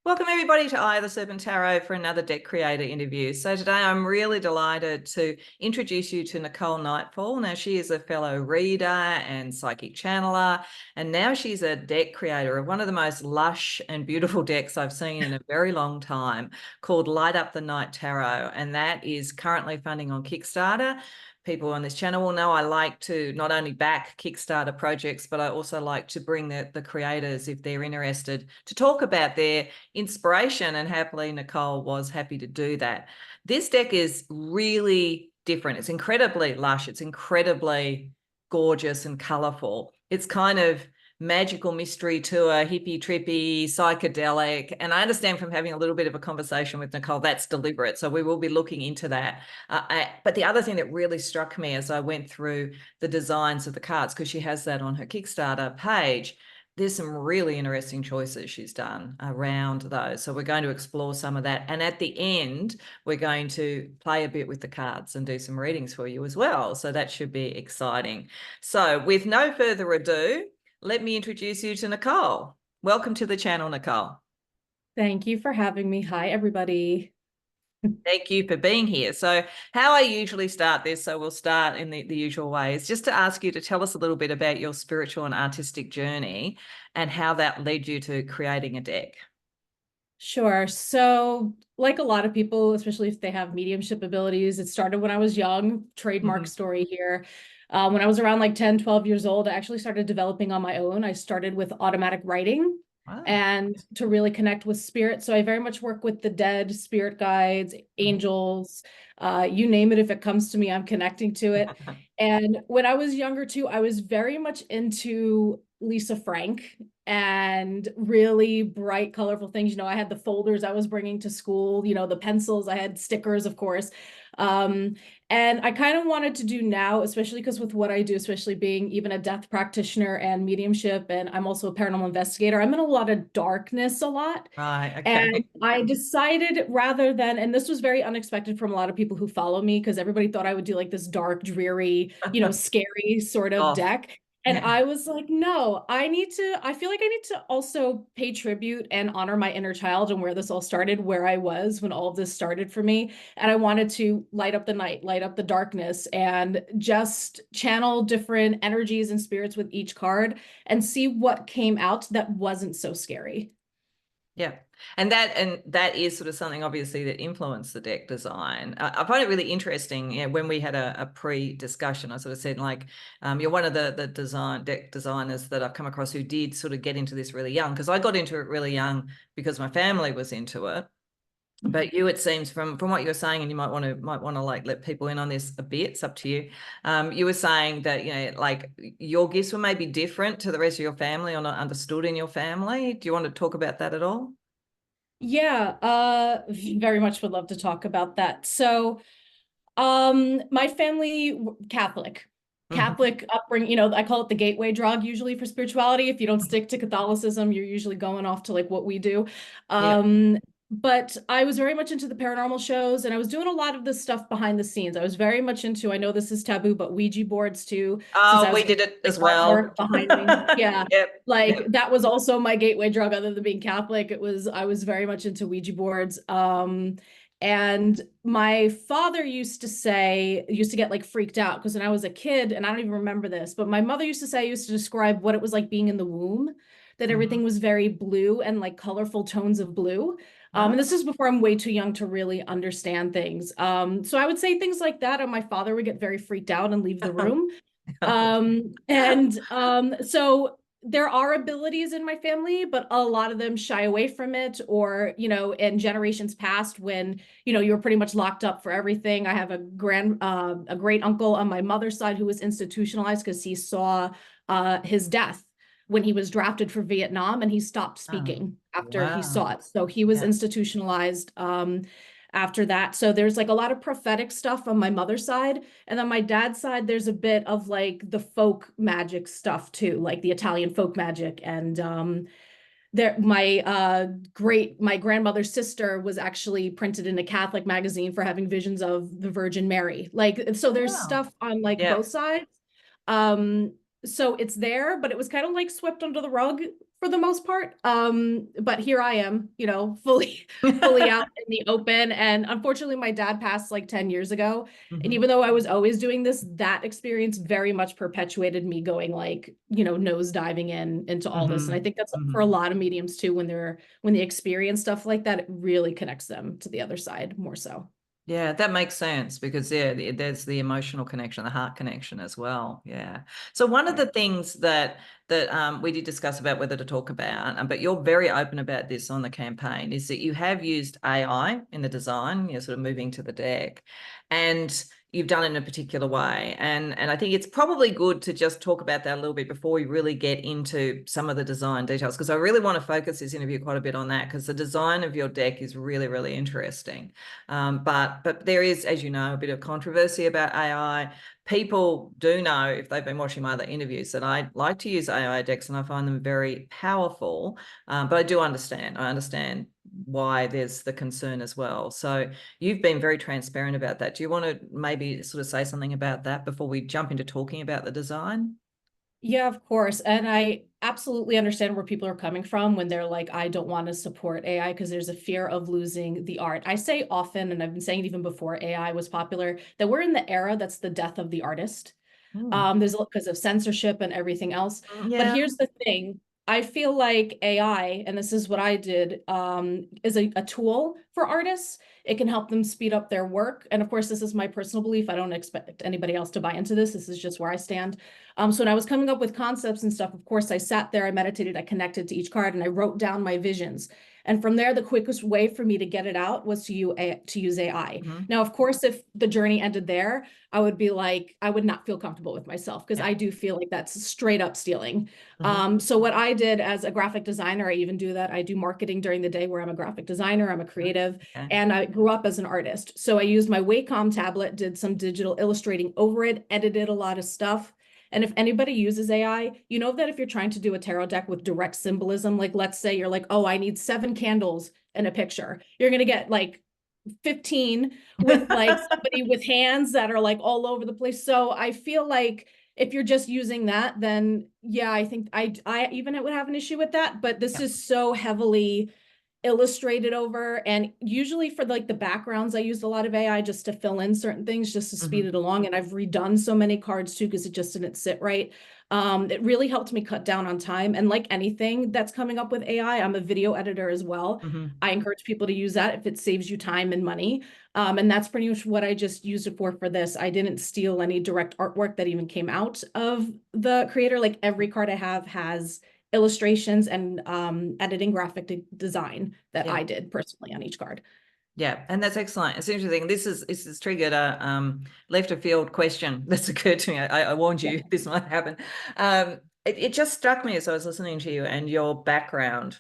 Welcome everybody to Eye of the Serpent Tarot for another deck creator interview. So today I'm really delighted to introduce you to Nicole Nightfall. Now she is a fellow reader and psychic channeler, and now she's a deck creator of one of the most lush and beautiful decks I've seen in a very long time, called Light Up the Night Tarot, and that is currently funding on Kickstarter. People on this channel will know I like to not only back Kickstarter projects, but I also like to bring the creators, if they're interested, to talk about their inspiration, and happily Nicole was happy to do that. This deck is really different. It's incredibly lush. It's incredibly gorgeous and colorful. It's kind of magical mystery tour, hippie trippy, psychedelic. And I understand from having a little bit of a conversation with Nicole, that's deliberate. So we will be looking into that. But the other thing that really struck me as I went through the designs of the cards, because she has that on her Kickstarter page, there's some really interesting choices she's done around those. So we're going to explore some of that. And at the end, we're going to play a bit with the cards and do some readings for you as well. So that should be exciting. So with no further ado, let me introduce you to Nicole. Welcome to the channel, Nicole. Thank you for having me. Hi, everybody. Thank you for being here. So how I usually start this, so we'll start in the usual way, is just to ask you to tell us a little bit about your spiritual and artistic journey and how that led you to creating a deck. Sure. So, like a lot of people, especially if they have mediumship abilities, it started when I was young, trademark story here. When I was around like 10, 12 years old, I actually started developing on my own. I started with automatic writing Wow. and to really connect with spirit. So I very much work with the dead, spirit guides, angels, you name it. If it comes to me, I'm connecting to it. And when I was younger too, I was very much into Lisa Frank and really bright, colorful things. You know, I had the folders I was bringing to school, you know, the pencils, I had stickers, of course. And I kind of wanted to do now, especially because with what I do, especially being even a death practitioner and mediumship, and I'm also a paranormal investigator, I'm in a lot of darkness a lot. Right. And Okay. I decided rather than, and this was very unexpected from a lot of people who follow me, because everybody thought I would do like this dark, dreary, you know, scary sort of Off. deck. And Yeah. I was like, no, I feel like I need to also pay tribute and honor my inner child and where this all started, where I was when all of this started for me. And I wanted to light up the night, light up the darkness, and just channel different energies and spirits with each card and see what came out that wasn't so scary. Yeah. And that is sort of something obviously that influenced the deck design. I find it really interesting. You know, when we had a pre-discussion, I sort of said, like, you're one of the deck designers that I've come across who did sort of get into this really young, because I got into it really young because my family was into it. But you, it seems from what you're saying, and you might want to like let people in on this a bit, it's up to you. You were saying that, you know, like your gifts were maybe different to the rest of your family or not understood in your family. Do you want to talk about that at all? Yeah, very much would love to talk about that. So, my family, Catholic. Mm-hmm. Catholic upbringing, you know, I call it the gateway drug usually for spirituality. If you don't stick to Catholicism, you're usually going off to like what we do. Yeah. But I was very much into the paranormal shows and I was doing a lot of this stuff behind the scenes. I was very much into, I know this is taboo, but Ouija boards too, since I Oh, was we doing did it like as well. artwork behind me. Yeah. Yep. Like Yep. that was also my gateway drug other than being Catholic. I was very much into Ouija boards. And my father used to get like freaked out because when I was a kid, and I don't even remember this, but my mother used to say, I used to describe what it was like being in the womb, that Mhm. everything was very blue and like colorful tones of blue. And this Oh. is before I'm way too young to really understand things. So I would say things like that, and my father would get very freaked out and leave the room. So there are abilities in my family, but a lot of them shy away from it, or, you know, in generations past when, you know, you were pretty much locked up for everything. I have a great uncle on my mother's side who was institutionalized because he saw his death when he was drafted for Vietnam and he stopped Oh, speaking after he wow. saw it. So he was Yeah. institutionalized after that. So there's like a lot of prophetic stuff on my mother's side. And then my dad's side, there's a bit of like the folk magic stuff too, like the Italian folk magic. And there my grandmother's sister was actually printed in a Catholic magazine for having visions of the Virgin Mary. Like, so there's Wow. stuff on like Yeah. both sides. Um, so it's there, but it was kind of like swept under the rug for the most part. But here I am, you know, fully out in the open. And unfortunately, my dad passed like 10 years ago. And Mhm. even though I was always doing this, that experience very much perpetuated me going like, you know, nose diving into all this. And I Mhm. think that's for a Mhm. lot of mediums too, when they experience stuff like that, it really connects them to the other side more so. Yeah, that makes sense because yeah, there's the emotional connection, the heart connection as well. Yeah. So one of Right. the things that we did discuss about whether to talk about, but you're very open about this on the campaign, is that you have used AI in the design. You're sort of moving to the deck, and you've done it in a particular way. And I think it's probably good to just talk about that a little bit before we really get into some of the design details, because I really want to focus this interview quite a bit on that, because the design of your deck is really, really interesting. But there is, as you know, a bit of controversy about AI. People do know, if they've been watching my other interviews, that I like to use AI decks and I find them very powerful. But I do understand. I understand why there's the concern as well. So you've been very transparent about that. Do you want to maybe sort of say something about that before we jump into talking about the design? Yeah, of course. And I absolutely understand where people are coming from when they're like, I don't want to support AI because there's a fear of losing the art. I say often, and I've been saying it even before AI was popular, that we're in the era that's the death of the artist. Hmm. There's because of censorship and everything else. But Yeah. here's the thing. I feel like AI, and this is what I did, is a tool for artists. It can help them speed up their work. And of course, this is my personal belief. I don't expect anybody else to buy into this. This is just where I stand. So when I was coming up with concepts and stuff, of course, I sat there, I meditated, I connected to each card, and I wrote down my visions. And from there, the quickest way for me to get it out was to use AI. Hmm. Now, of course, if the journey ended there, I would be like, I would not feel comfortable with myself because Yeah. I do feel like that's straight up stealing. Hmm. So what I did as a graphic designer, I even do that. I do marketing during the day where I'm a graphic designer, I'm a creative, Okay. and I grew up as an artist. So I used my Wacom tablet, did some digital illustrating over it, edited a lot of stuff. And if anybody uses AI, you know that if you're trying to do a tarot deck with direct symbolism, like let's say you're like, oh, I need 7 candles in a picture, you're going to get like 15 with like somebody with hands that are like all over the place. So I feel like if you're just using that, then yeah, I think I even would have an issue with that. But this Yeah. is so heavily illustrated over, and usually for like the backgrounds I used a lot of AI just to fill in certain things just to speed Hmm. it along, and I've redone so many cards too because it just didn't sit right. It really helped me cut down on time, and like anything that's coming up with AI, I'm a video editor as well. Hmm. I encourage people to use that if it saves you time and money. And that's pretty much what I just used it for this. I didn't steal any direct artwork that even came out of the creator. Like every card I have has illustrations and editing graphic design that Yeah. I did personally on each card. Yeah, and that's excellent. It's interesting. This has triggered a left of field question that's occurred to me. I warned Yeah. you this might happen. It just struck me as I was listening to you and your background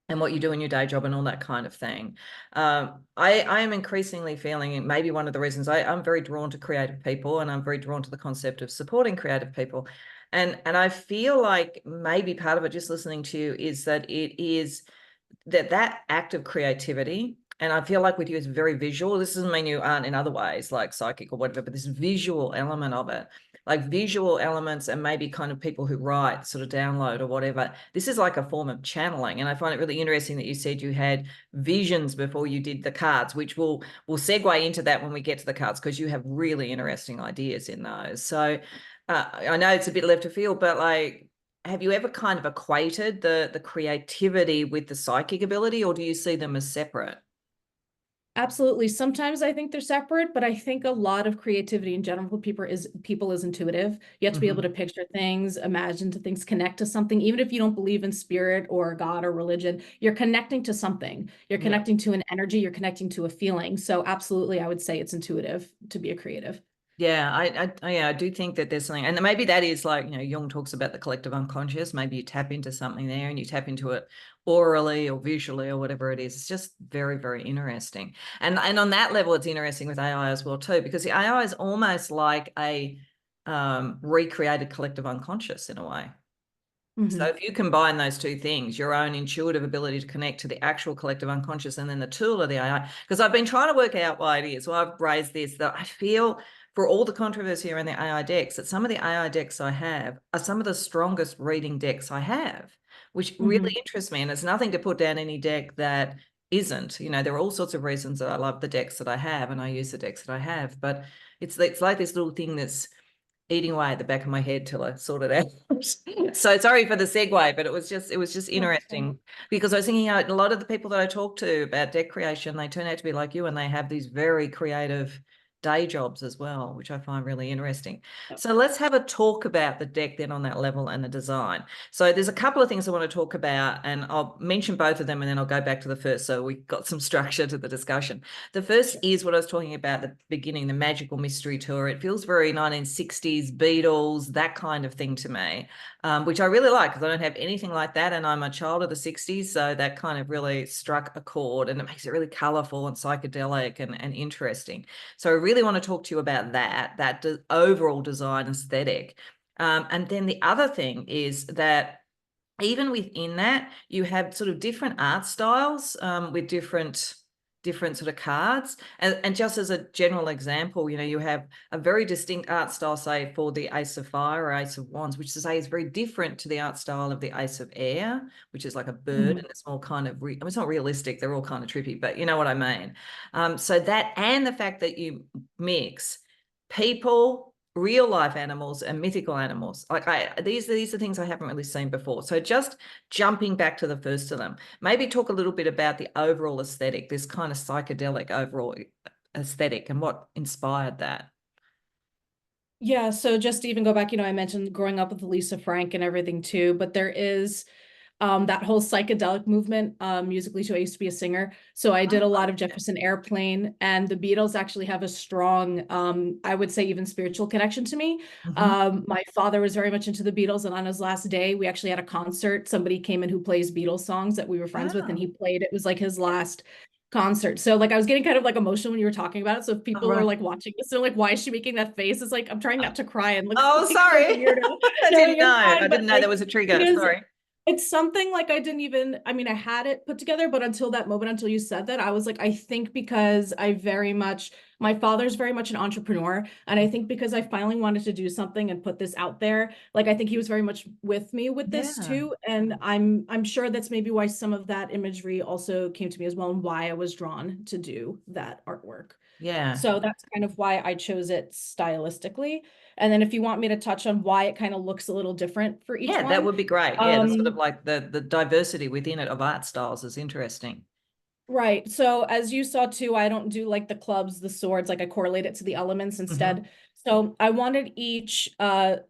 and what you do in your day job and all that kind of thing. I am increasingly feeling, and maybe one of the reasons I'm very drawn to creative people, and I'm very drawn to the concept of supporting creative people. And I feel like maybe part of it, just listening to you, is that it is that act of creativity. And I feel like with you, it's very visual. This doesn't mean you aren't in other ways, like psychic or whatever, but this visual element of it, like visual elements, and maybe kind of people who write, sort of download or whatever. This is like a form of channeling. And I find it really interesting that you said you had visions before you did the cards, which will segue into that when we get to the cards, because you have really interesting ideas in those. So I know it's a bit left of field, but like, have you ever kind of equated the creativity with the psychic ability, or do you see them as separate? Absolutely. Sometimes I think they're separate, but I think a lot of creativity in general for people is intuitive. You have to be able to Hmm. picture things, imagine to things, connect to something, even if you don't believe in spirit or God or religion, you're connecting to something. You're Yeah. connecting to an energy, you're connecting to a feeling. So absolutely, I would say it's intuitive to be a creative. Yeah, yeah, I do think that there's something, and maybe that is like, Jung talks about the collective unconscious. Maybe you tap into something there and you tap into it orally or visually or whatever it is. It's just very, very interesting. And on that level, it's interesting with AI as well too, because the AI is almost like a recreated collective unconscious in a way. So Mhm. if you combine those two things, your own intuitive ability to connect to the actual collective unconscious and then the tool of the AI, because I've been trying to work out why it is. So I've raised this, that I feel for all the controversy around the AI decks, that some of the AI decks I have are some of the strongest reading decks I have, which Mm-hmm. really interests me. And it's nothing to put down any deck that isn't. You know, there are all sorts of reasons that I love the decks that I have and I use the decks that I have, but it's like this little thing that's eating away at the back of my head till I sort it out. So sorry for the segue, but it was just interesting because I was thinking, a lot of the people that I talk to about deck creation, they turn out to be like you and they have these very creative day jobs as well, which I find really interesting. So let's have a talk about the deck then on that level and the design. So there's a couple of things I want to talk about, and I'll mention both of them and then I'll go back to the first so we've got some structure to the discussion. The first is what I was talking about at the beginning, the Magical Mystery Tour. It feels very 1960s, Beatles, that kind of thing to me, which I really like because I don't have anything like that, and I'm a child of the 60s, so that kind of really struck a chord, and it makes it really colourful and psychedelic and interesting. So I really want to talk to you about that overall design aesthetic. And then the other thing is that even within that, you have sort of different art styles with different sort of cards. And just as a general example, you know, you have a very distinct art style, say, for the Ace of Fire or Ace of Wands, which to say is very different to the art style of the Ace of Air, which is like a bird, and it's more kind of, I mean, it's not realistic, they're all kind of trippy, but you know what I mean. So that, and the fact that you mix people, real life animals, and mythical animals, like these are things I haven't really seen before. So just jumping back to the first of them, maybe talk a little bit about the overall aesthetic, this kind of psychedelic overall aesthetic, and what inspired that. Yeah, so just to even go back, you know, I mentioned growing up with Lisa Frank and everything too, but there is that whole psychedelic movement musically too. I used to be a singer, so I did a lot of Jefferson Airplane, and the Beatles actually have a strong, I would say even spiritual connection to me. My father was very much into the Beatles, and on his last day, we actually had a concert. Somebody came in who plays Beatles songs that we were friends with, and he played. It was like his last concert. So like I was getting kind of like emotional when you were talking about it. So if people are like watching this, they're like, why is she making that face? It's like I'm trying not to cry and look Oh, like such a sorry. weirdo. I No, didn't know. you're I fine, but didn't know like there was a it trigger. is, Sorry. it's something like I didn't even, I mean, I had it put together, but until that moment, until you said that, I was like, I think because I very much, my father's very much an entrepreneur. And I think because I finally wanted to do something and put this out there, like I think he was very much with me with this too. And I'm sure that's maybe why some of that imagery also came to me as well, and why I was drawn to do that artwork. Yeah. So that's kind of why I chose it stylistically. And then if you want me to touch on why it kind of looks a little different for each Yeah, that one. would be great. Yeah, the sort of like the diversity within it of art styles is interesting. Right. So as you saw too, I don't do like the clubs, the swords, like I correlate it to the elements instead. So I wanted each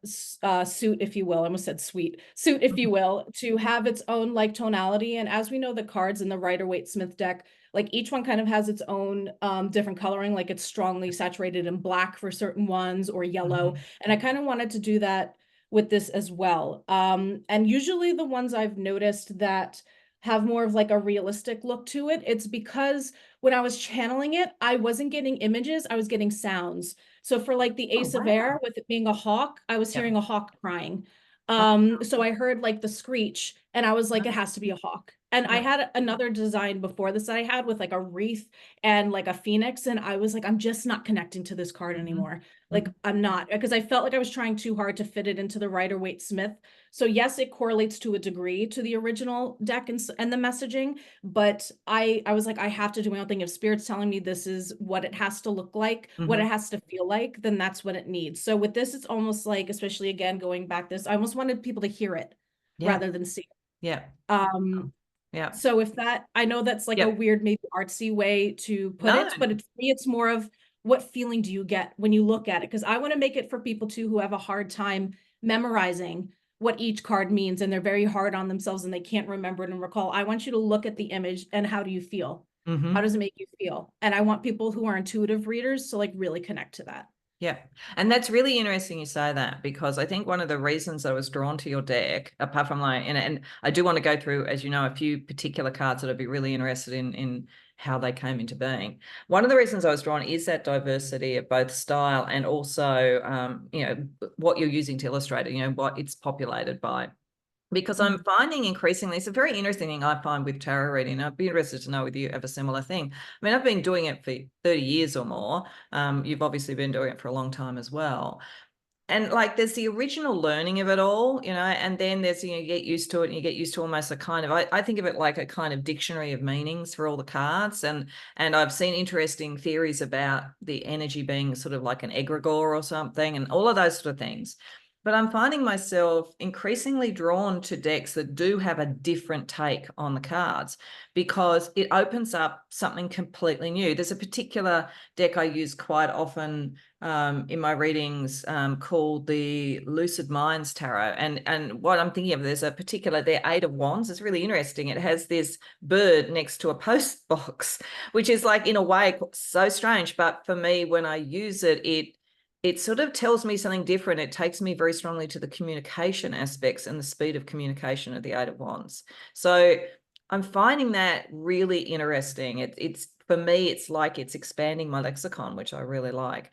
suit, if you will, I almost said suite, suit, if you will, to have its own like tonality. And as we know, the cards in the Rider-Waite-Smith deck, like each one kind of has its own different coloring, like it's strongly saturated in black for certain ones or yellow. And I kind of wanted to do that with this as well. And usually the ones I've noticed that have more of like a realistic look to it. It's because when I was channeling it, I wasn't getting images, I was getting sounds. So for like the Oh, Ace of Air, wow. with it being a hawk, I was Yep. hearing a hawk crying. Oh, So I heard like the screech, and I was like, it has to be a hawk. And I yep. had another design before this that I had with like a wreath and like a phoenix, and I was like, I'm just not connecting to this card anymore. Like I'm not, because I felt like I was trying too hard to fit it into the Rider-Waite-Smith. So yes, it correlates to a degree to the original deck and the messaging, but I was like, I have to do my own thing. If Spirit's telling me this is what it has to look like, what it has to feel like, then that's what it needs. So with this, it's almost like, especially again going back this, I almost wanted people to hear it Yep. rather than see it. Yep. Um, Yep. so if that, I know that's like a Yep. weird, maybe artsy way to put No. it, but for me, it's more of what feeling do you get when you look at it? Because I want to make it for people too who have a hard time memorizing what each card means, and they're very hard on themselves and they can't remember it and recall. I want you to look at the image and how do you feel? How does it make you feel? And I want people who are intuitive readers to like really connect to that. Yeah. And that's really interesting you say that, because I think one of the reasons I was drawn to your deck, apart from like, and I do want to go through, as you know, a few particular cards that I'd be really interested in how they came into being. One of the reasons I was drawn is that diversity of both style and also, you know, what you're using to illustrate it, you know, what it's populated by. Because I'm finding increasingly, it's a very interesting thing I find with tarot reading. I'd be interested to know whether you have a similar thing. I mean, I've been doing it for 30 years or more. You've obviously been doing it for a long time as well. and like there's the original learning of it all, and then there's, you get used to it, and you get used to almost a kind of, I think of it like a kind of dictionary of meanings for all the cards. And I've seen interesting theories about the energy being sort of like an egregore or something, and all of those sort of things. But I'm finding myself increasingly drawn to decks that do have a different take on the cards, because it opens up something completely new. There's a particular deck I use quite often in my readings, called the Lucid Minds Tarot. And what I'm thinking of, there's a particular, their Eight of Wands. It's really interesting. It has this bird next to a post box, which is like, in a way, so strange. But for me, when I use it, it sort of tells me something different. It takes me very strongly to the communication aspects and the speed of communication of the Eight of Wands. So I'm finding that really interesting. It's for me, it's like it's expanding my lexicon, which I really like.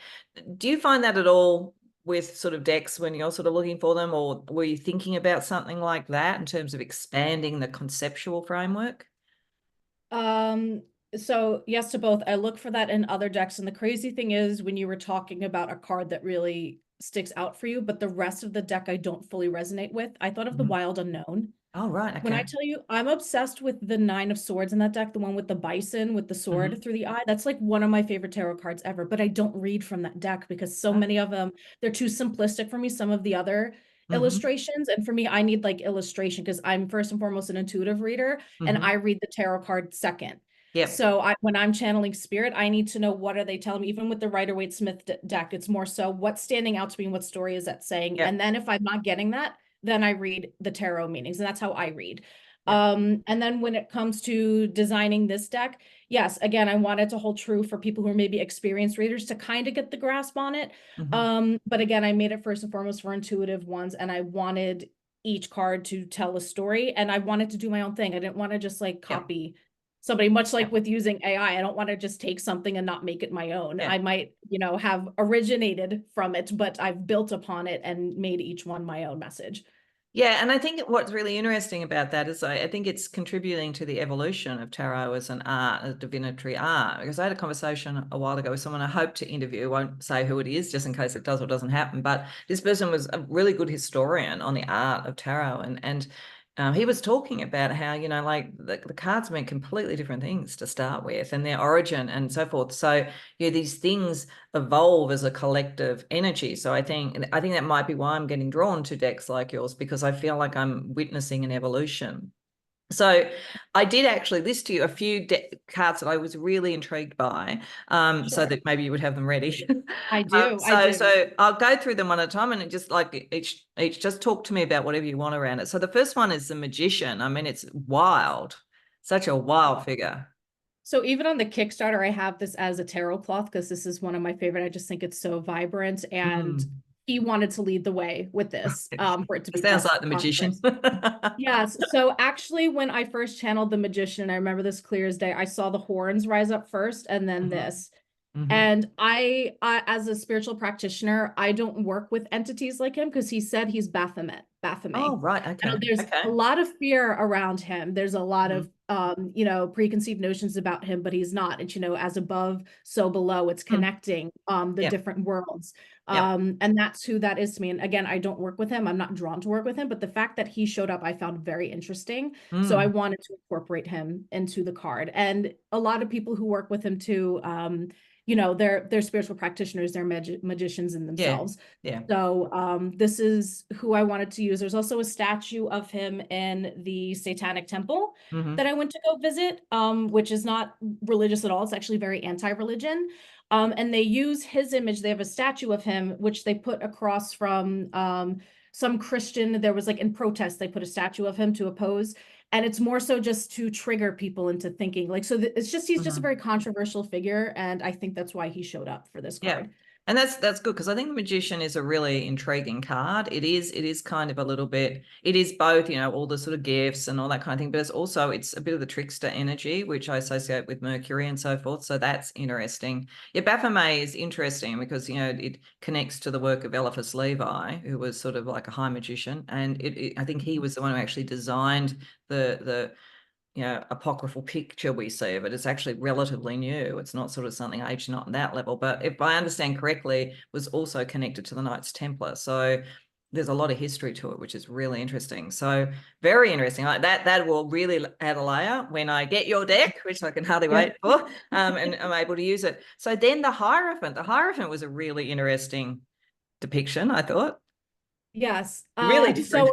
Do you find that at all with sort of decks when you're sort of looking for them, or were you thinking about something like that in terms of expanding the conceptual framework? Um, so yes to both. I look for that in other decks. And the crazy thing is when you were talking about a card that really sticks out for you, but the rest of the deck I don't fully resonate with. I thought of the Mhm. Wild Unknown. Oh, right. When I Okay. tell you, I'm obsessed with the Nine of Swords in that deck, the one with the bison with the sword Hmm. through the eye. That's like one of my favorite tarot cards ever, but I don't read from that deck because so Oh. many of them, they're too simplistic for me, some of the other Hmm. illustrations. And for me, I need like illustration because I'm first and foremost an intuitive reader and Hmm. I read the tarot card second. Yep. So when I'm channeling spirit, I need to know what are they telling me. Even with the Rider-Waite-Smith deck, it's more so what's standing out to me and what story is that saying. And Yep. then if I'm not getting that, then I read the tarot meanings, and that's how I read. Yep. And then when it comes to designing this deck, yes, again, I wanted to hold true for people who are maybe experienced readers to kind of get the grasp on it. Hmm. But again, I made it first and foremost for intuitive ones, and I wanted each card to tell a story, and I wanted to do my own thing. I didn't want to just like Yep. copy somebody, much like Yep. with using AI. I don't want to just take something and not make it my own. Yeah. I might, have originated from it, but I've built upon it and made each one my own message. Yeah, and I think what's really interesting about that is I think it's contributing to the evolution of tarot as an art, a divinatory art. Because I had a conversation a while ago with someone I hope to interview, won't say who it is, just in case it does or doesn't happen. But this person was a really good historian on the art of tarot, and he was talking about how, like the cards mean completely different things to start with, and their origin and so forth. So these things evolve as a collective energy. So I think that might be why I'm getting drawn to decks like yours, because I feel like I'm witnessing an evolution. So I did actually list to you a few cards that I was really intrigued by, so Sure. that maybe you would have them ready. I do. I so do. so I'll go through them one at a time, and it just like each just talk to me about whatever you want around it. So the first one is the Magician. I mean, it's wild, such a wild figure. So even on the Kickstarter, I have this as a tarot cloth because this is one of my favorite. I just think it's so vibrant, and Mm. he wanted to lead the way with this, for it to It be sounds best like the on Magician. print. Yes. So actually, when I first channeled the Magician, I remember this clear as day. I saw the horns rise up first, and then Hmm. this. Hmm. And as a spiritual practitioner, I don't work with entities like him because he said he's Baphomet, Oh, Baphomet. right. And Okay. there's a Okay. lot of fear around him. There's a lot Hmm. of, preconceived notions about him, but he's not. And, as above, so below, it's Hmm. connecting, the Yep. different worlds. Yep. And that's who that is to me. And again, I don't work with him. I'm not drawn to work with him, but the fact that he showed up, I found very interesting. So I Mm. wanted to incorporate him into the card. And a lot of people who work with him too, they're spiritual practitioners, they're magicians in Yeah. themselves. Yeah. So this is who I wanted to use. There's also a statue of him in the Satanic Temple Hmm. that I went to go visit, which is not religious at all. It's actually very anti-religion. And they use his image. They have a statue of him, which they put across from some Christian. There was like in protest, they put a statue of him to oppose. And it's more so just to trigger people into thinking like, so it's just, he's just a Hmm. very controversial figure. And I think that's why he showed up for this Yeah. card. And that's good, because I think the Magician is a really intriguing card. It is kind of a little bit, it is both, all the sort of gifts and all that kind of thing, but it's a bit of the trickster energy, which I associate with Mercury and so forth. So that's interesting. Yeah, Baphomet is interesting because, it connects to the work of Eliphas Levi, who was sort of like a high magician. And I think he was the one who actually designed the apocryphal picture we see of it. It's actually relatively new. It's not sort of something aged not on that level, but if I understand correctly, was also connected to the Knights Templar. So there's a lot of history to it, which is really interesting. So very interesting. Like that will really add a layer when I get your deck, which I can hardly wait for, and I'm able to use it. So then the Hierophant was a really interesting depiction, I thought. Yes. Really different.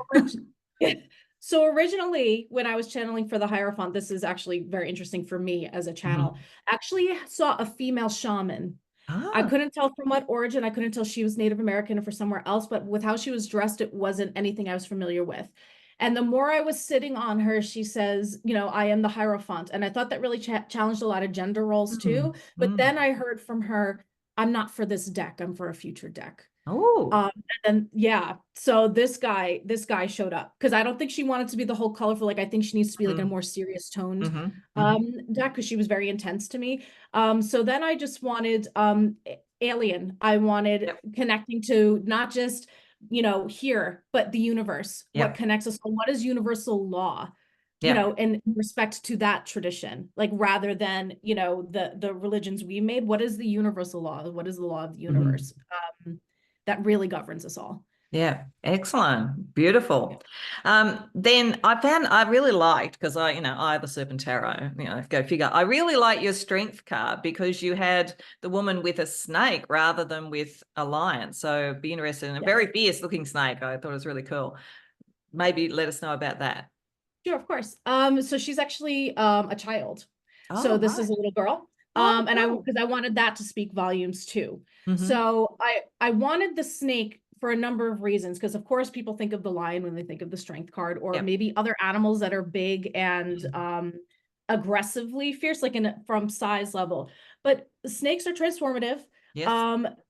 So originally, when I was channeling for the Hierophant, this is actually very interesting for me as a channel. Actually saw a female shaman. I Ah. couldn't tell from what origin. I couldn't tell she was Native American or for somewhere else, but with how she was dressed, it wasn't anything I was familiar with. And the more I was sitting on her, she says, I am the Hierophant. And I thought that really challenged a lot of gender roles too. But then I heard from her, I'm not for this deck, I'm for a future deck. Oh. And then so this guy showed up because I don't think she wanted to be the whole colorful. Like I think she needs to be like a more serious toned deck because she was very intense to me. So then I just wanted alien. I wanted connecting to not just here, but the universe. What connects us? What is universal law? In respect to that tradition, like rather than the religions we made. What is the universal law? What is the law of the universe? That really governs us all. Yeah, excellent, beautiful. Then I really liked because I the Serpent Tarot, go figure. I really like your strength card because you had the woman with a snake rather than with a lion. So be interested in a very fierce looking snake. I thought it was really cool. Maybe let us know about that. Sure, of course. So she's actually a child. So Oh, this is right. a little girl. Oh, And cool. because I wanted that to speak volumes too. So I wanted the snake for a number of reasons, because of course people think of the lion when they think of the strength card, or maybe other animals that are big and aggressively fierce, like from size level. But snakes are transformative. Yes.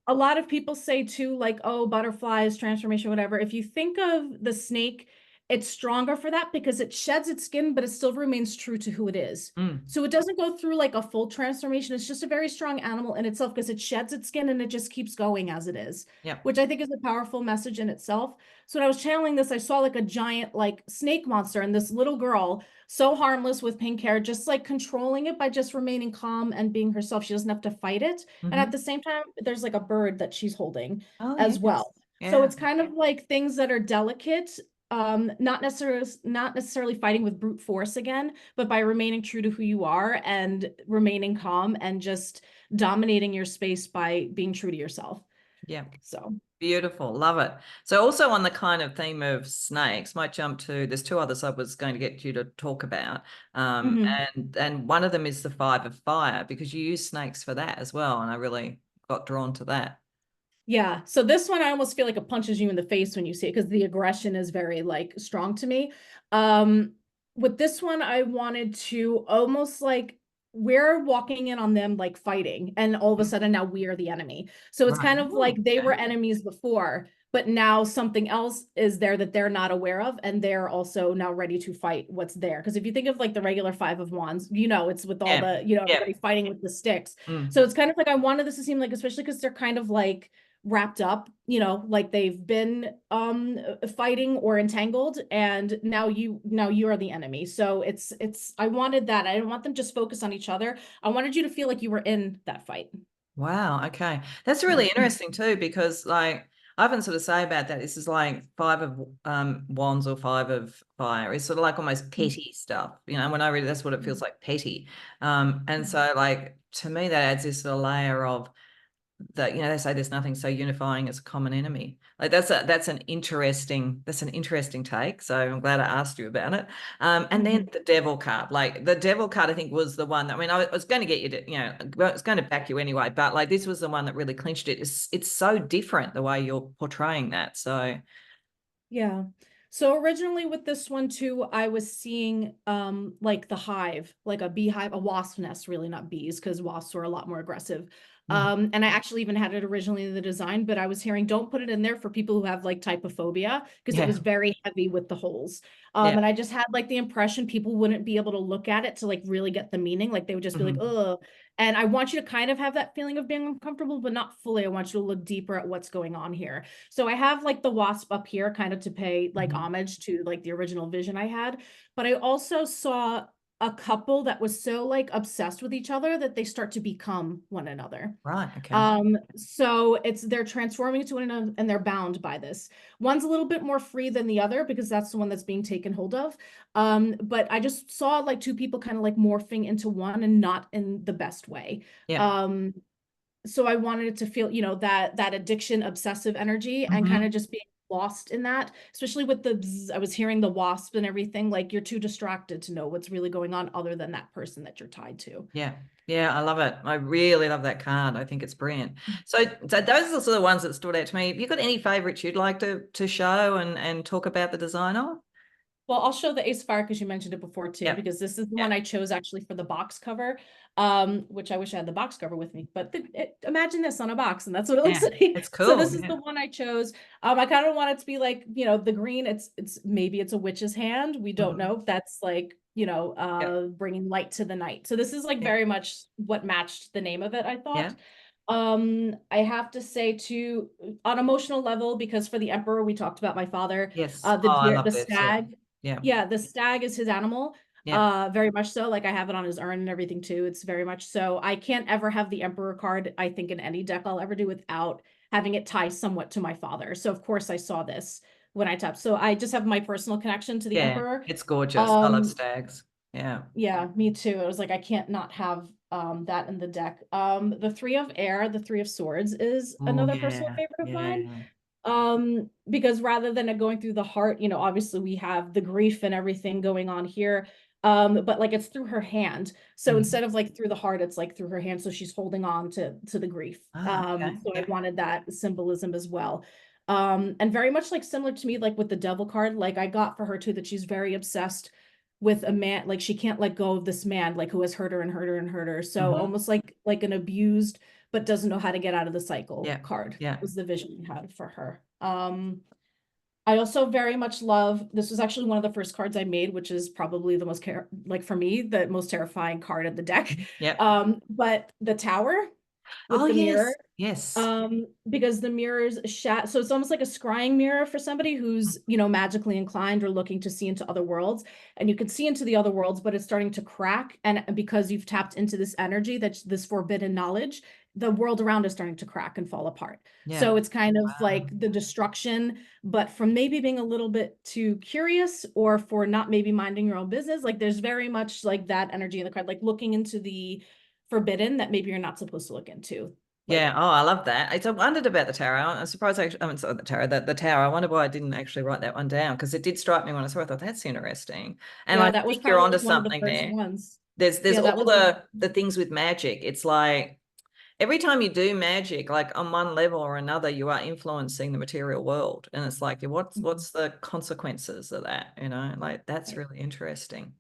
A lot of people say too, like, oh, butterflies, transformation, whatever. If you think of the snake, it's stronger for that because it sheds its skin, but it still remains true to who it is. So it doesn't go through like a full transformation. It's just a very strong animal in itself because it sheds its skin and it just keeps going as it is, which I think is a powerful message in itself. So when I was channeling this, I saw like a giant like snake monster and this little girl, so harmless with pink hair, just like controlling it by just remaining calm and being herself. She doesn't have to fight it. And at the same time, there's like a bird that she's holding Oh, as yes. well. So Yeah. it's kind of like things that are delicate, not necessarily fighting with brute force again, but by remaining true to who you are and remaining calm and just dominating your space by being true to yourself. Yeah. So Beautiful. Love it. So also on the kind of theme of snakes, might jump to, there's two others I was going to get you to talk about. And one of them is the Five of Fire, because you use snakes for that as well. And I really got drawn to that. Yeah. So this one, I almost feel like it punches you in the face when you see it because the aggression is very like strong to me. Um, with this one, I wanted to almost like we're walking in on them like fighting, and all of a sudden now we are the enemy. So it's Right. kind of like they were enemies before, but now something else is there that they're not aware of, and they're also now ready to fight what's there. Because if you think of like the regular Five of Wands, it's with all the, everybody fighting with the sticks. So it's kind of like I wanted this to seem like, especially because they're kind of like wrapped up, like they've been fighting or entangled, and now you are the enemy. So it's I wanted that. I didn't want them just focused on each other. I wanted you to feel like you were in that fight. Wow. Okay. That's really interesting too, because like I often sort of say about that, this is like Five of Wands or Five of Fire. It's sort of like almost petty stuff. When I read it, that's what it feels like, petty. And so like to me that adds this sort of layer of that, they say there's nothing so unifying as a common enemy. Like that's an interesting take. So I'm glad I asked you about it. And then the devil card, like the devil card, I think was the one that, I mean, I was going to get you to, I was going to back you anyway, but like this was the one that really clinched it. It's so different the way you're portraying that. So Yeah. So originally with this one too, I was seeing like the hive, like a beehive, a wasp nest, really, not bees, because wasps are a lot more aggressive. And I actually even had it originally in the design, but I was hearing don't put it in there for people who have like typophobia because it was very heavy with the holes. And I just had like the impression people wouldn't be able to look at it to like really get the meaning. Like they would just be like, ugh. And I want you to kind of have that feeling of being uncomfortable, but not fully. I want you to look deeper at what's going on here. So I have like the wasp up here kind of to pay like homage to like the original vision I had. But I also saw a couple that was so like obsessed with each other that they start to become one another. Right. Okay. So they're transforming into one another and they're bound by this. One's a little bit more free than the other because that's the one that's being taken hold of. But I just saw like two people kind of like morphing into one and not in the best way. Yeah. So I wanted it to feel, that addiction, obsessive energy and kind of just being lost in that, especially with the bzz, I was hearing the wasp and everything, like you're too distracted to know what's really going on other than that person that you're tied to. Yeah. Yeah, I love it. I really love that card. I think it's brilliant. So those are the sort of ones that stood out to me. Have you got any favorites you'd like to show and talk about the design of? Well, I'll show the Ace of Fire because you mentioned it before too, Yeah. because this is the Yeah. one I chose actually for the box cover, which I wish I had the box cover with me, but imagine this on a box and that's what it looks Yeah. like. It's So cool. this is Yeah. the one I chose. I kind of want it to be like, the green, it's maybe it's a witch's hand. We don't know. That's like, Yeah. bringing light to the night. So this is like Yeah. very much what matched the name of it, I Yeah. thought. I have to say too, on emotional level, because for the Emperor, we talked about my father, Yes. Oh, I love the this. Yeah. stag. Yeah. Yeah, the stag is his animal. Yeah. Very much so. Like I have it on his urn and everything too. It's very much so. I can't ever have the Emperor card, I think, in any deck I'll ever do without having it tie somewhat to my father. So of course I saw this when I tapped. So I just have my personal connection to the Yeah. Emperor. It's gorgeous. I love Um, stags. Yeah. yeah, me too. It was like I can't not have that in the deck. The Three of Air, the Three of Swords is Oh, another personal yeah. favorite of mine. Yeah. Because rather than it going through the heart, obviously we have the grief and everything going on here. But like it's through her hand. So Mhm. instead of like through the heart, it's like through her hand. So she's holding on to the grief. Ah, okay. So I Yeah. wanted that symbolism as well. And very much like similar to me, like with the devil card, like I got for her too, that she's very obsessed with a man, like she can't let go of this man, like who has hurt her and hurt her and hurt her. So almost like an abused but doesn't know how to get out of the cycle Yeah. card Yeah. was the vision I had for her. I also very much love, this was actually one of the first cards I made, which is probably the most like for me, the most terrifying card of the deck. Yeah. But the tower Oh, with the mirror, yes. Yes. because the mirror's so it's almost like a scrying mirror for somebody who's magically inclined or looking to see into other worlds, and you can see into the other worlds, but it's starting to crack, and because you've tapped into this energy, that's this forbidden knowledge, the world around is starting to crack and fall apart. Yeah. So it's kind of Wow. like the destruction, but from maybe being a little bit too curious or for not maybe minding your own business, like there's very much like that energy in the card, like looking into the forbidden that maybe you're not supposed to look into. Yeah. Like, Oh, I love that. I wondered about the tarot. I'm surprised. Actually, I mean, sorry, the tarot, the tower. I wonder why I didn't actually write that one down because it did strike me when I saw it. I thought that's interesting, and yeah, I that was think you're probably onto one of the something first there. ones. There's Yeah, that all was the the things with magic. It's like every time you do magic, like on one level or another, you are influencing the material world, and it's like, what's the consequences of that? Like that's really interesting.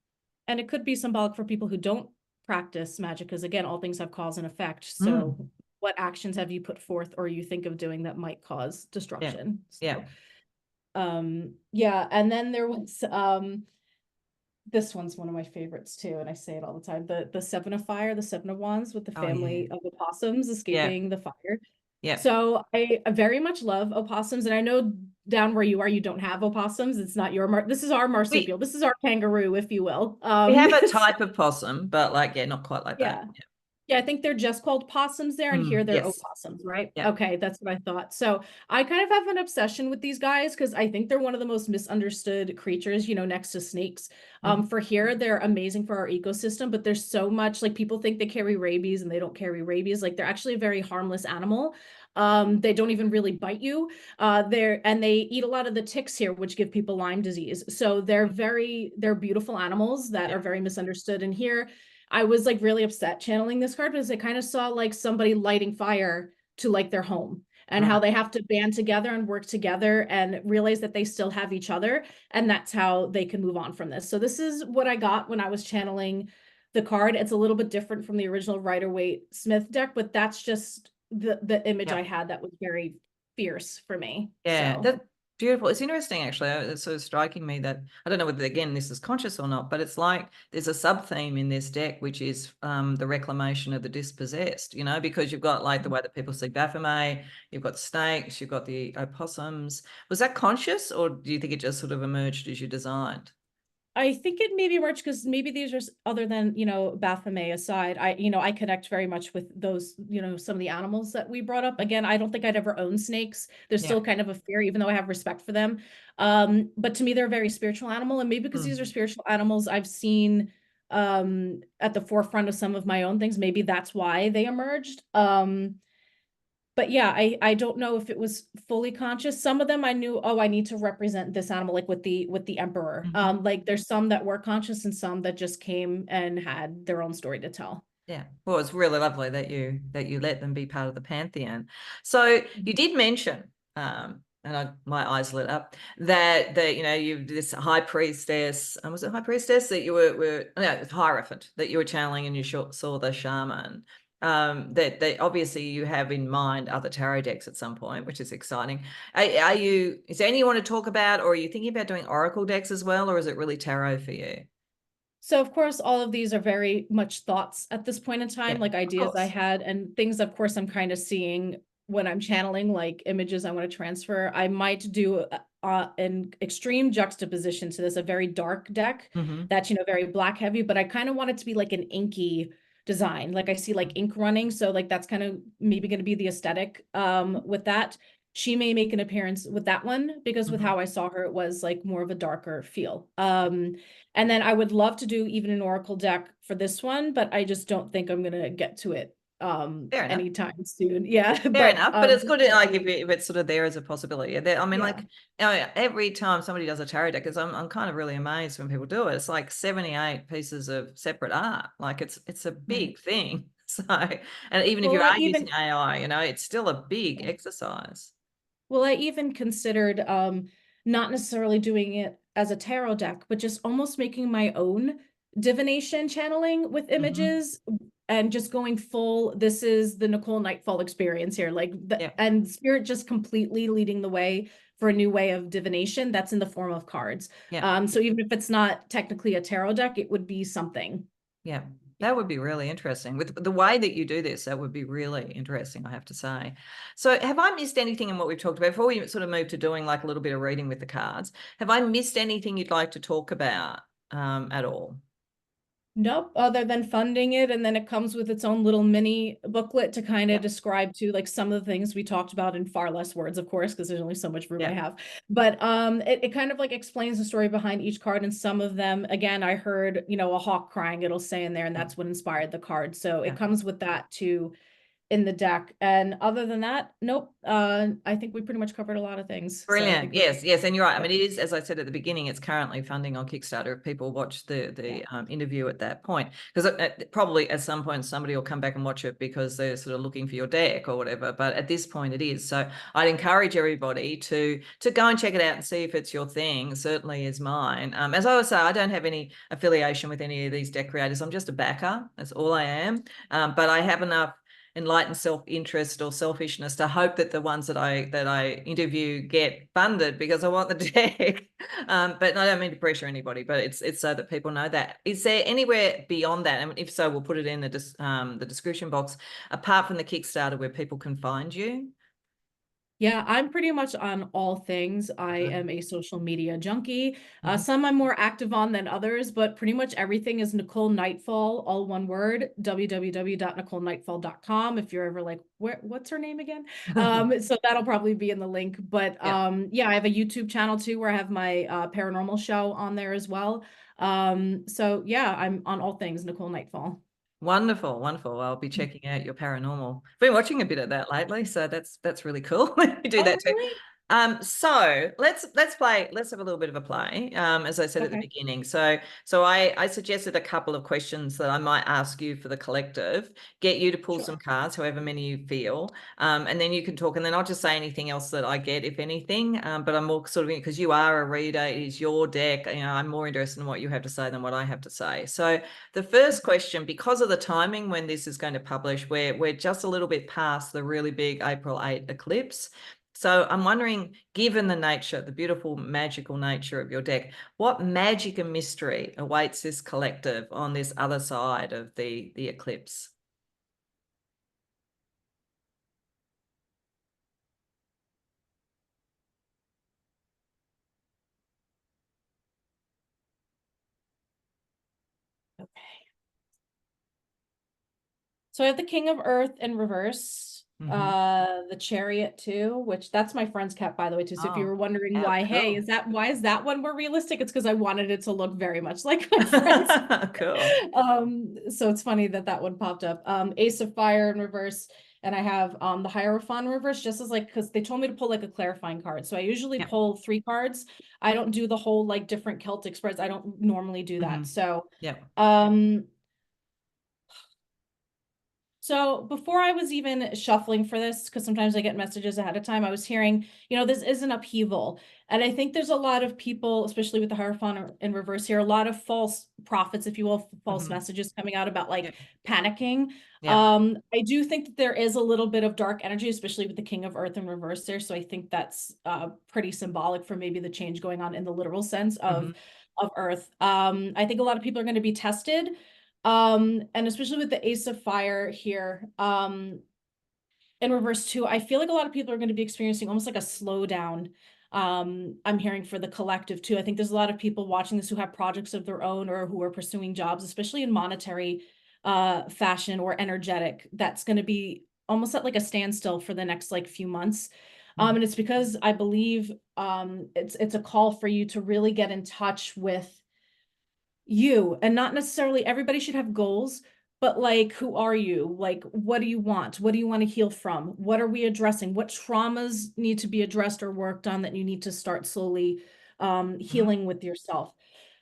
and it could be symbolic for people who don't practice magic, because again, all things have cause and effect. So Mm. what actions have you put forth or you think of doing that might cause Yeah. destruction? Yeah. So yeah, and then there was this one's one of my favorites too, and I say it all the time. The Seven of Fire, the Seven of Wands with the Oh, yeah. family of opossums Yeah. escaping the fire. Yeah. So I very much love opossums, and I know down where you are, you don't have opossums. It's not your this is our We marsupial. This is our kangaroo, if you will. we have a type of possum, but like, yeah, not quite like that. Yeah. Yeah, I think they're just called possums there, and here they're Yes. opossums, right? Yeah. Okay, that's what I thought. So I kind of have an obsession with these guys because I think they're one of the most misunderstood creatures, next to snakes. Mhm. For here, they're amazing for our ecosystem, but there's so much, like people think they carry rabies and they don't carry rabies. Like they're actually a very harmless animal. They don't even really bite you. They eat a lot of the ticks here, which give people Lyme disease. So they're beautiful animals that Yeah. are very misunderstood. And here I was like really upset channeling this card because I kind of saw like somebody lighting fire to like their home and how Right. they have to band together and work together and realize that they still have each other. And that's how they can move on from this. So this is what I got when I was channeling the card. It's a little bit different from the original Rider-Waite Smith deck, but that's just the image Yeah. I had that was very fierce for me. Yeah. So That's beautiful. It's interesting, actually. It's sort of striking me that I don't know whether, again, this is conscious or not, but it's like there's a sub theme in this deck, which is the reclamation of the dispossessed, because you've got like the way that people see Baphomet, you've got snakes, you've got the opossums. Was that conscious, or do you think it just sort of emerged as you designed? I think it maybe merged because maybe these are other than, Baphomet aside. I connect very much with those, some of the animals that we brought up. Again, I don't think I'd ever own snakes. There's Yeah. still kind of a fear, even though I have respect for them. But to me, they're a very spiritual animal. And maybe because these are Mm. spiritual animals I've seen at the forefront of some of my own things, maybe that's why they emerged. But yeah, I don't know if it was fully conscious. Some of them I knew, oh, I need to represent this animal, like with the emperor. Mhm. Like there's some that were conscious and some that just came and had their own story to tell. Yeah. Well, it's really lovely that you let them be part of the pantheon. So you did mention, and my eyes lit up, that you this high priestess, was it high priestess that you were no, Hierophant that you were channeling and you saw the shaman. That obviously you have in mind other tarot decks at some point, which is exciting. Is there any you want to talk about, or are you thinking about doing oracle decks as well, or is it really tarot for you? So of course, all of these are very much thoughts at this point in time, Yeah, like of ideas I course. had and things, of course, I'm kind of seeing when I'm channeling, like images I want to transfer. I might do an extreme juxtaposition to this, a very dark deck Hmm. that's, very black heavy, but I kind of want it to be like an inky design. Like I see like ink running. So like that's kind of maybe going to be the aesthetic with that. She may make an appearance with that one because with Hmm. how I saw her, it was like more of a darker feel. And then I would love to do even an Oracle deck for this one, but I just don't think I'm gonna get to it Fair enough. anytime soon. Yeah, Fair but enough, but it's this good to, one, like, if it's sort of there as a possibility. I mean, like, yeah, every time somebody does a tarot deck, because I'm kind of really amazed when people do it. It's like 78 pieces of separate art. Like it's a right. big thing. So, and even if Well, you I are using even AI, it's still a big exercise. Well, I even considered not necessarily doing it as a tarot deck, but just almost making my own divination channeling with Hmm. images and just going full, this is the Nicole Nightfall experience here. Yeah, And spirit just completely leading the way for a new way of divination that's in the form of cards. yeah. So even if it's not technically a tarot deck, it would be something. Yeah, that would be really interesting. With the way that you do this, that would be really interesting, I have to say. So, have I missed anything in what we've talked about before we sort of move to doing like a little bit of reading with the cards? Have I missed anything you'd like to talk about at all? Nope, other than funding it, and then it comes with its own little mini booklet to kind of Yep, describe to like some of the things we talked about in far less words, of course, because there's only so much room I yep, have. But it kind of like explains the story behind each card, and some of them, again, I heard, a hawk crying, it'll say in there, and yeah, that's what inspired the card. So it yeah. comes with that too in the deck. And other than that, nope. I think we pretty much covered a lot of things. So I Brilliant. think we're Yes, yes, and you're right. I yeah, mean, it is, as I said at the beginning, it's currently funding on Kickstarter if people watch the yeah. interview at that point. Because probably at some point somebody will come back and watch it because they're sort of looking for your deck or whatever. But at this point, it is. So I'd encourage everybody to go and check it out and see if it's your thing. Certainly is mine. As I always say, I don't have any affiliation with any of these deck creators. I'm just a backer. That's all I am. But I have enough enlightened self-interest or selfishness to hope that the ones that I interview get funded because I want the deck. But I don't mean to pressure anybody, but it's so that people know that. Is there anywhere beyond that? And if so, we'll put it in the description box, apart from the Kickstarter, where people can find you? Yeah, I'm pretty much on all things. I Mhm. am a social media junkie. Mhm. Some I'm more active on than others, but pretty much everything is Nicole Nightfall, all one word, www.nicolenightfall.com. If you're ever like, what's her name again? So that'll probably be in the link. But Yeah. yeah, I have a YouTube channel too where I have my paranormal show on there as well. So yeah, I'm on all things Nicole Nightfall. Wonderful, wonderful. I'll be checking out your paranormal. Been watching a bit of that lately, so that's really cool. You do Oh, that too. really? So let's play. Let's have a little bit of a play. As I said at the Okay, beginning. So I suggested a couple of questions that I might ask you for the collective. Get you to pull some sure. cards, however many you feel, and then you can talk. And then I'll just say anything else that I get, if anything. But I'm more sort of because you are a reader. It is your deck. I'm more interested in what you have to say than what I have to say. So the first question, because of the timing when this is going to publish, we're just a little bit past the really big April 8 eclipse. So I'm wondering, given the nature, the beautiful magical nature of your deck, what magic and mystery awaits this collective on this other side of the eclipse? So I have the King of Earth in reverse, Hmm. the Chariot too, which that's my friend's cat, by the way, too. So if you Oh, were wondering how why, hey, cool. why is that one more realistic? It's because I wanted it to look very much like my friend's. Cool. So it's funny that that one popped up. Ace of Fire in reverse, and I have the Hierophant in reverse, just as like because they told me to pull like a clarifying card. So I usually Yep. pull 3 cards. I don't do the whole like different Celtic spreads. I don't normally do Hmm. that. So Yep. um so before I was even shuffling for this, because sometimes I get messages ahead of time, I was hearing, this is an upheaval. And I think there's a lot of people, especially with the Hierophant in reverse here, a lot of false prophets, if you will, false Hmm. messages coming out about like Yep. panicking. Yep. I do think that there is a little bit of dark energy, especially with the King of Earth in reverse there. So I think that's pretty symbolic for maybe the change going on in the literal sense Hmm. of Earth. I think a lot of people are going to be tested. And especially with the Ace of Fire here, in reverse too, I feel like a lot of people are going to be experiencing almost like a slowdown. I'm hearing for the collective too. I think there's a lot of people watching this who have projects of their own or who are pursuing jobs, especially in monetary fashion or energetic, that's going to be almost at like a standstill for the next like few months. And it's because I believe it's a call for you to really get in touch with you, and not necessarily everybody should have goals, but like who are you, like what do you want, what do you want to heal from, what are we addressing, what traumas need to be addressed or worked on that you need to start slowly Hmm. healing with yourself.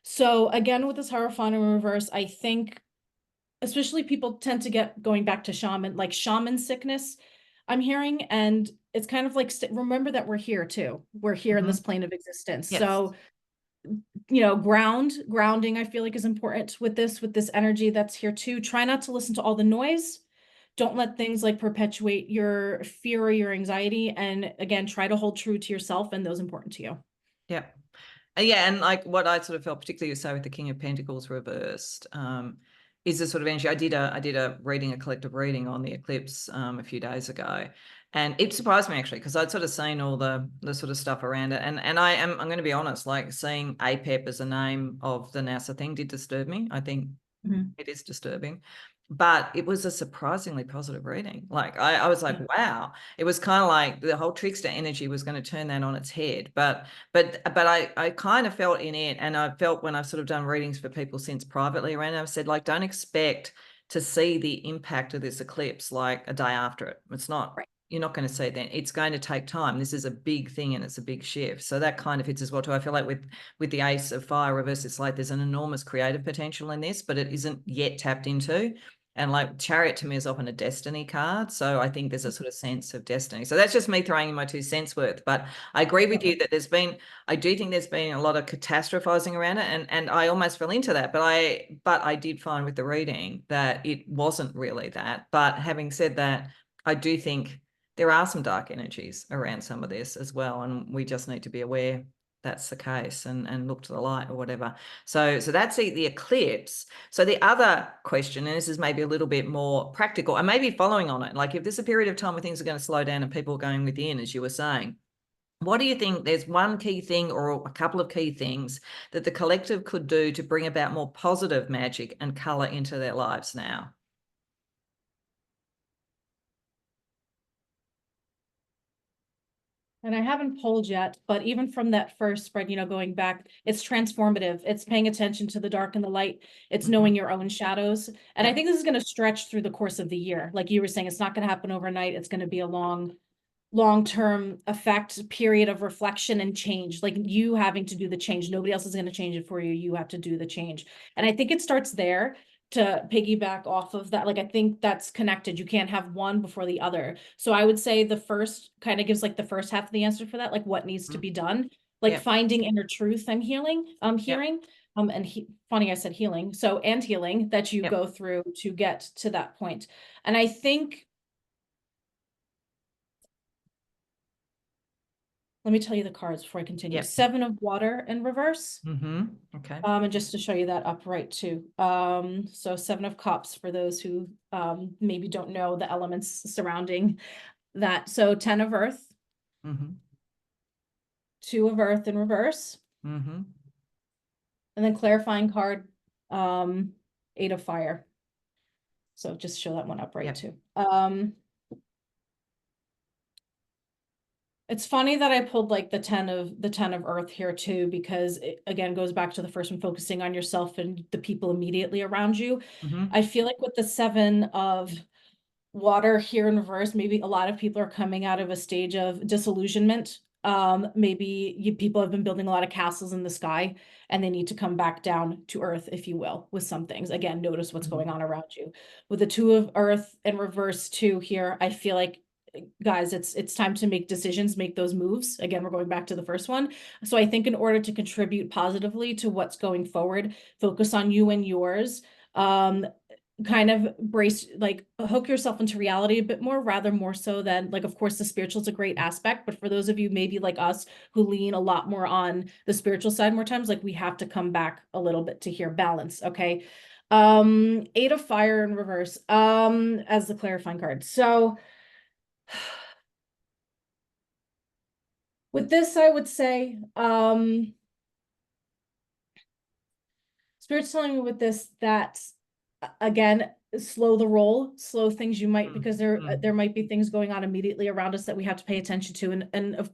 So again, with this Hierophant in reverse, I think especially people tend to get going back to shaman, like shaman sickness, I'm hearing. And it's kind of like remember that we're here too, we're here in Hmm. this plane of existence. Yes. So grounding, I feel like is important with this energy that's here too. Try not to listen to all the noise. Don't let things like perpetuate your fear or your anxiety. And again, try to hold true to yourself and those important to you. Yep. Yeah, and like what I sort of felt particularly so with the King of Pentacles reversed, is the sort of energy. I did a reading, a collective reading on the eclipse a few days ago, and it surprised me actually because I'd sort of seen all the sort of stuff around it, and I'm going to be honest, like seeing APEP as a name of the NASA thing did disturb me. I think Mhm. it is disturbing, but it was a surprisingly positive reading. Like I was like, Yeah. wow. It was kind of like the whole trickster energy was going to turn that on its head. But I kind of felt in it, and I felt when I've sort of done readings for people since privately around it, I've said, like, don't expect to see the impact of this eclipse like a day after it. It's not, Right. you're not going to see it then. It's going to take time. This is a big thing and it's a big shift. So that kind of fits as well too. I feel like with the Ace of Fire reverse, it's like there's an enormous creative potential in this, but it isn't yet tapped into. And like Chariot to me is often a destiny card. So I think there's a sort of sense of destiny. So that's just me throwing in my 2 cents worth. But I agree with you Definitely. that I do think there's been a lot of catastrophizing around it. And I almost fell into that. But I did find with the reading that it wasn't really that. But having said that, I do think there are some dark energies around some of this as well. And we just need to be aware that's the case and look to the light or whatever. So that's the eclipse. So the other question, and this is maybe a little bit more practical, and maybe following on it, like if there's a period of time where things are going to slow down and people are going within, as you were saying, what do you think there's one key thing or a couple of key things that the collective could do to bring about more positive magic and color into their lives now? And I haven't pulled yet, but even from that first spread, going back, it's transformative. It's paying attention to the dark and the light. It's Mm-hmm. knowing your own shadows. And I Yep. think this is going to stretch through the course of the year. Like you were saying, it's not going to happen overnight. It's going to be a long-term effect, period of reflection and change, like you having to do the change. Nobody else is going to change it for you. You have to do the change. And I think it starts there to piggyback off of that. Like, I think that's connected. You can't have one before the other. So I would say the first kind of gives like the first half of the answer for that, like what needs to Mm-hmm. be done, like Yep. finding inner truth and healing, Yep. hearing. Funny, I said healing. So, and healing that you Yep. go through to get to that point. And I think let me tell you the cards before I continue. Yep. 7 of Water in reverse. Mm-hmm. Okay. And just to show you that upright too. So 7 of Cups for those who maybe don't know the elements surrounding that. So 10 of Earth, Mm-hmm. 2 of Earth in reverse, Mm-hmm. and then clarifying card, 8 of Fire. So just show that one up right Yep. too. It's funny that I pulled like the 10 of earth here too, because it again goes back to the first one, focusing on yourself and the people immediately around you. Mm-hmm. I feel like with the 7 of water here in reverse, maybe a lot of people are coming out of a stage of disillusionment. Maybe people have been building a lot of castles in the sky and they need to come back down to earth, if you will, with some things. Again, notice what's going on around you. With the 2 of earth and reverse 2 here, I feel like, guys, it's time to make decisions, make those moves. Again, we're going back to the first one. So I think in order to contribute positively to what's going forward, focus on you and yours. Kind of brace, like hook yourself into reality a bit more, rather more so than like, of course, the spiritual is a great aspect, but for those of you maybe like us who lean a lot more on the spiritual side more times, like we have to come back a little bit to hear balance. Okay. 8 of fire in reverse, as the clarifying card. So with this, I would say, Spirit's telling me with this that again, slow the roll, slow things you might, because there might be things going on immediately around us that we have to pay attention to, and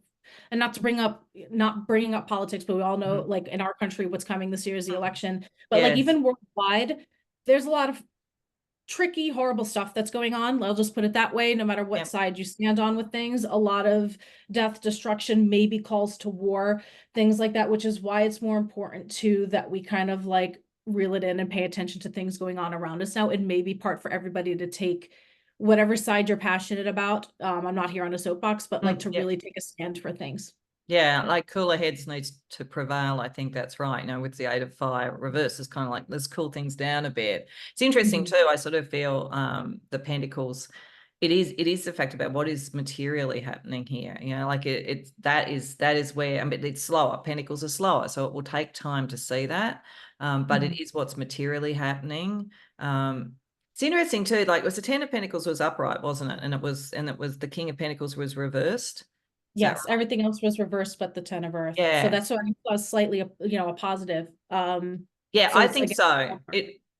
not to not bringing up politics, but we all know like in our country what's coming this year is the election, but like Yes. even worldwide, there's a lot of tricky, horrible stuff that's going on. I'll just put it that way. No matter what Yep. side you stand on with things, a lot of death, destruction, maybe calls to war, things like that, which is why it's more important too that we kind of like reel it in and pay attention to things going on around us now. It may be part for everybody to take whatever side you're passionate about. I'm not here on a soapbox, but like to Yep. really take a stand for things. Yeah, like cooler heads needs to prevail. I think that's right. You know, with the 8 of fire reverse is kind of like, let's cool things down a bit. It's interesting too. I sort of feel the pentacles, it is the fact about what is materially happening here. You know, like that is where, I mean, it's slower. Pentacles are slower, so it will take time to see that. But it is what's materially happening. It's interesting too. Like, it was the 10 of Pentacles was upright, wasn't it? And it was the King of Pentacles was reversed. Is that Yes, everything else was reversed but the 10 of earth. So yeah. that's why I was slightly, a positive. Yeah, So I it's think again, so.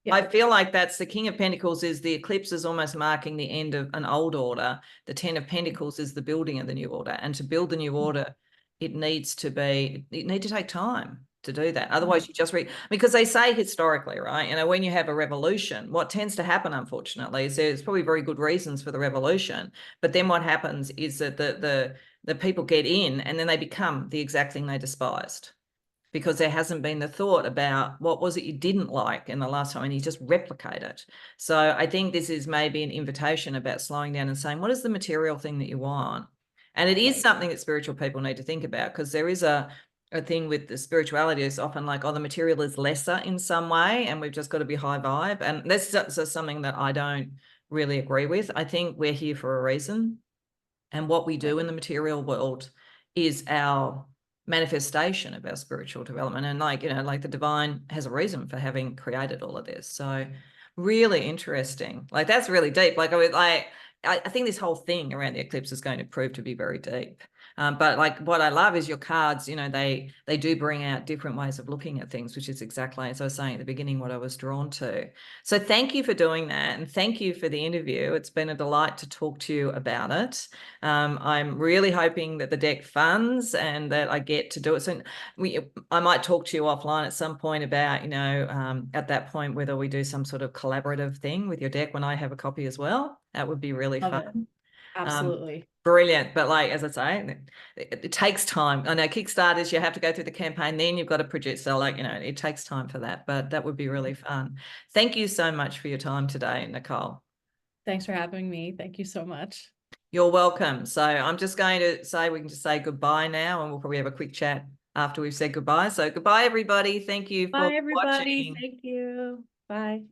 yeah. I feel like that's the King of Pentacles is the eclipse is almost marking the end of an old order. The 10 of Pentacles is the building of the new order. And to build the new order, it needs to take time to do that. Otherwise you just because they say historically, right? You know, when you have a revolution, what tends to happen, unfortunately, is there's probably very good reasons for the revolution. But then what happens is that the people get in and then they become the exact thing they despised, because there hasn't been the thought about what was it you didn't like in the last time, and you just replicate it. So I think this is maybe an invitation about slowing down and saying, what is the material thing that you want? And it is something that spiritual people need to think about, because there is a thing with the spirituality is often like, oh, the material is lesser in some way and we've just got to be high vibe. And that's something that I don't really agree with. I think we're here for a reason. And what we do in the material world is our manifestation of our spiritual development. And like, like the divine has a reason for having created all of this. So really interesting. Like, that's really deep. Like, I think this whole thing around the eclipse is going to prove to be very deep. But like, what I love is your cards, they do bring out different ways of looking at things, which is exactly, as I was saying at the beginning, what I was drawn to. So thank you for doing that. And thank you for the interview. It's been a delight to talk to you about it. I'm really hoping that the deck funds and that I get to do it. So I might talk to you offline at some point about, at that point, whether we do some sort of collaborative thing with your deck when I have a copy as well. That would be really Love fun. it. Absolutely. Brilliant. But like, as I say, it takes time. I know Kickstarters, you have to go through the campaign, then you've got to produce. So like, it takes time for that, but that would be really fun. Thank you so much for your time today, Nicole. Thanks for having me. Thank you so much. You're welcome. So I'm just going to say, we can just say goodbye now, and we'll probably have a quick chat after we've said goodbye. So goodbye, everybody. Thank you for Bye, everybody. watching. Thank you. Bye.